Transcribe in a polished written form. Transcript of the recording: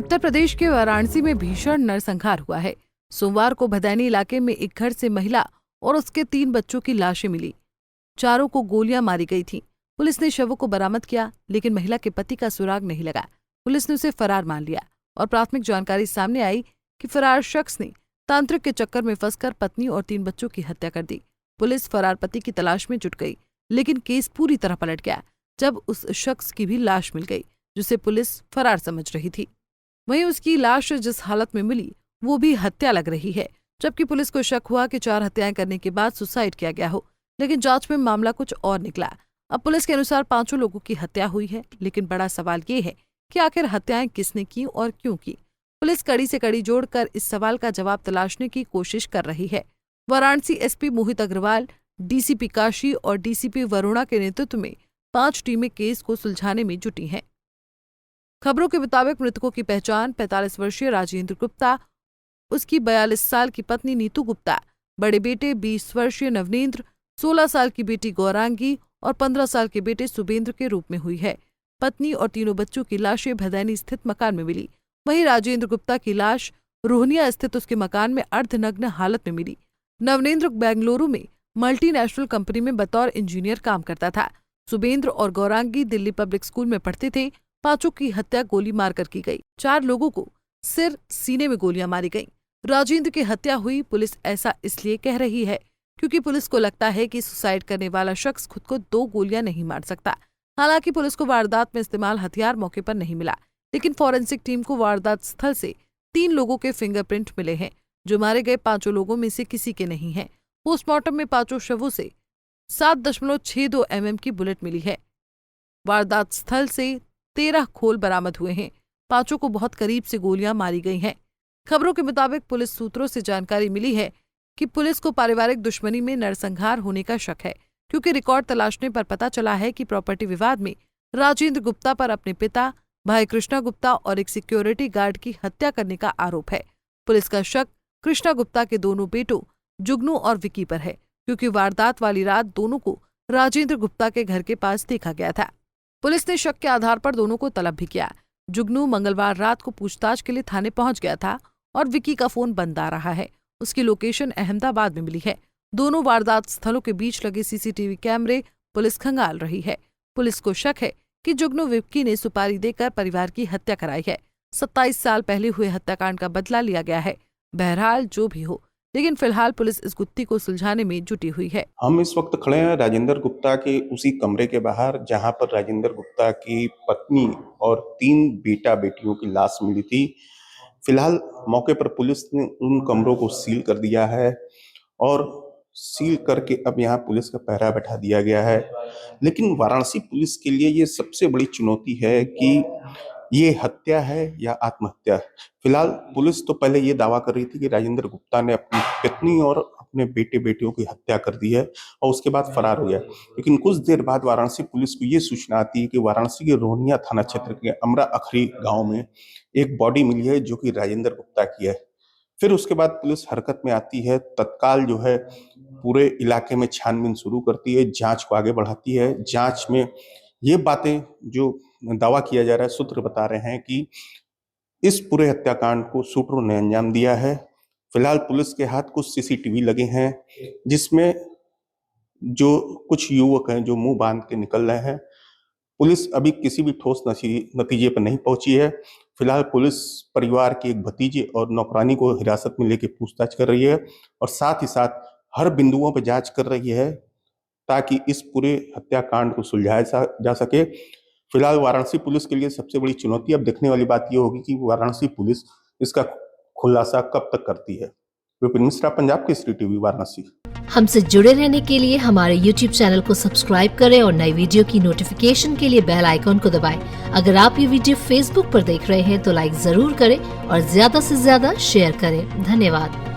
उत्तर प्रदेश के वाराणसी में भीषण नरसंहार हुआ है। सोमवार को भदैनी इलाके में एक घर से महिला और उसके 3 बच्चों की लाशें मिली। चारों को गोलियां मारी गई थीं। पुलिस ने शवों को बरामद किया, लेकिन महिला के पति का सुराग नहीं लगा। पुलिस ने उसे फरार मान लिया और प्राथमिक जानकारी सामने आई कि फरार शख्स ने तांत्रिक के चक्कर में फंसकर पत्नी और 3 बच्चों की हत्या कर दी। पुलिस फरार पति की तलाश में जुट गई, लेकिन केस पूरी तरह पलट गया जब उस शख्स की भी लाश मिल गई, जिसे पुलिस फरार समझ रही थी। वहीं उसकी लाश जिस हालत में मिली वो भी हत्या लग रही है, जबकि पुलिस को शक हुआ कि 4 हत्याएं करने के बाद सुसाइड किया गया हो, लेकिन जांच में मामला कुछ और निकला। अब पुलिस के अनुसार 5 लोगों की हत्या हुई है, लेकिन बड़ा सवाल ये है कि आखिर हत्याएं किसने की और क्यों की। पुलिस कड़ी से कड़ी जोड़कर इस सवाल का जवाब तलाशने की कोशिश कर रही है। वाराणसी एसपी मोहित अग्रवाल, डीसीपी काशी और डीसीपी वरुणा के नेतृत्व में 5 टीमें केस को सुलझाने में जुटी हैं। खबरों के मुताबिक मृतकों की पहचान 45 वर्षीय राजेंद्र गुप्ता, उसकी 42 साल की पत्नी नीतू गुप्ता, बड़े बेटे 20 वर्षीय नवनेंद्र, 16 साल की बेटी गौरांगी और 15 साल के बेटे सुबेंद्र के रूप में हुई है। पत्नी और तीनों बच्चों की लाशें भदैनी स्थित मकान में मिली। वहीं राजेंद्र गुप्ता की लाश रोहनिया स्थित उसके मकान में अर्धनग्न हालत में मिली। नवनेंद्र बेंगलुरु में मल्टीनेशनल कंपनी में बतौर इंजीनियर काम करता था। सुबेंद्र और गौरांगी दिल्ली पब्लिक स्कूल में पढ़ते थे। 5 की हत्या गोली मारकर की गई। 4 लोगों को सिर, सीने में गोलियां मारी गईं। राजेंद्र की हत्या हुई, पुलिस ऐसा इसलिए कह रही है क्योंकि पुलिस को लगता है कि सुसाइड करने वाला शख्स खुद को 2 गोलियां नहीं मार सकता। हालांकि पुलिस को वारदात में इस्तेमाल हथियार मौके पर नहीं मिला, लेकिन फॉरेंसिक टीम को वारदात स्थल से 3 लोगों के फिंगरप्रिंट मिले हैं, जो मारे गए 5 लोगों में से किसी के नहीं हैं। पोस्टमार्टम में 5 शवों से 7.62 mm की बुलेट मिली है। वारदात स्थल से 13 खोल बरामद हुए हैं। 5 को बहुत करीब से गोलियां मारी गई हैं। खबरों के मुताबिक पुलिस सूत्रों से जानकारी मिली है कि पुलिस को पारिवारिक दुश्मनी में नरसंहार होने का शक है, क्योंकि रिकॉर्ड तलाशने पर पता चला है कि प्रॉपर्टी विवाद में राजेंद्र गुप्ता पर अपने पिता, भाई कृष्णा गुप्ता और एक सिक्योरिटी गार्ड की हत्या करने का आरोप है। पुलिस का शक कृष्णा गुप्ता के दोनों बेटों जुगनू और विकी पर है, क्योंकि वारदात वाली रात दोनों को राजेंद्र गुप्ता के घर के पास देखा गया था। पुलिस ने शक के आधार पर दोनों को तलब भी किया। जुगनू मंगलवार रात को पूछताछ के लिए थाने पहुंच गया था और विकी का फोन बंद आ रहा है। उसकी लोकेशन अहमदाबाद में मिली है। दोनों वारदात स्थलों के बीच लगे सीसीटीवी कैमरे पुलिस खंगाल रही है। पुलिस को शक है कि जुगनू विक्की ने सुपारी देकर परिवार की हत्या कराई है। 27 साल पहले हुए हत्याकांड का बदला लिया गया है। बहरहाल जो भी हो, लेकिन फिलहाल पुलिस इस गुत्थी को सुलझाने में जुटी हुई है। हम इस वक्त खड़े हैं राजेंद्र गुप्ता के उसी कमरे के बाहर, जहां पर राजेंद्र गुप्ता की पत्नी और 3 बेटा बेटियों की लाश मिली थी। फिलहाल मौके पर पुलिस ने उन कमरों को सील कर दिया है और सील करके अब यहाँ पुलिस का पहरा बैठा दिया गया है। लेकिन वाराणसी पुलिस के लिए ये सबसे बड़ी चुनौती है कि ये हत्या है या आत्महत्या। फिलहाल पुलिस तो पहले ये दावा कर रही थी कि राजेंद्र गुप्ता ने अपनी पत्नी और अपने बेटे बेटियों की हत्या कर दी है और उसके बाद फरार हो गया। लेकिन कुछ देर बाद वाराणसी पुलिस को ये सूचना आती है कि वाराणसी के रोहनिया थाना क्षेत्र के अमरा अखरी गांव में एक बॉडी मिली है जो कि राजेंद्र गुप्ता की है। फिर उसके बाद पुलिस हरकत में आती है। तत्काल जो है पूरे इलाके में छानबीन शुरू करती है, जांच को आगे बढ़ाती है। जांच में ये बातें जो दावा किया जा रहा है, सूत्र बता रहे हैं कि इस पूरे हत्याकांड को शूटरों ने अंजाम दिया है। फिलहाल पुलिस के हाथ कुछ सीसीटीवी लगे हैं, जिसमें जो कुछ युवक हैं जो मुंह बांध के निकल रहे हैं। पुलिस अभी किसी भी ठोस नतीजे पर नहीं पहुंची है। फिलहाल पुलिस परिवार के एक भतीजे और नौकरानी को हिरासत में लेकर पूछताछ कर रही है और साथ ही साथ हर बिंदुओं पर जांच कर रही है ताकि इस पूरे हत्याकांड को सुलझाया जा सके। फिलहाल वाराणसी पुलिस के लिए सबसे बड़ी चुनौती अब देखने वाली बात यह होगी कि वाराणसी पुलिस इसका खुलासा कब तक करती है। विपिन मिश्रा, पंजाब केसरी टीवी, वाराणसी। हमसे जुड़े रहने के लिए हमारे YouTube चैनल को सब्सक्राइब करें और नई वीडियो की नोटिफिकेशन के लिए बेल आइकॉन को दबाएं। अगर आप ये वीडियो Facebook पर देख रहे हैं तो लाइक जरूर करें और ज्यादा से ज्यादा शेयर करें। धन्यवाद।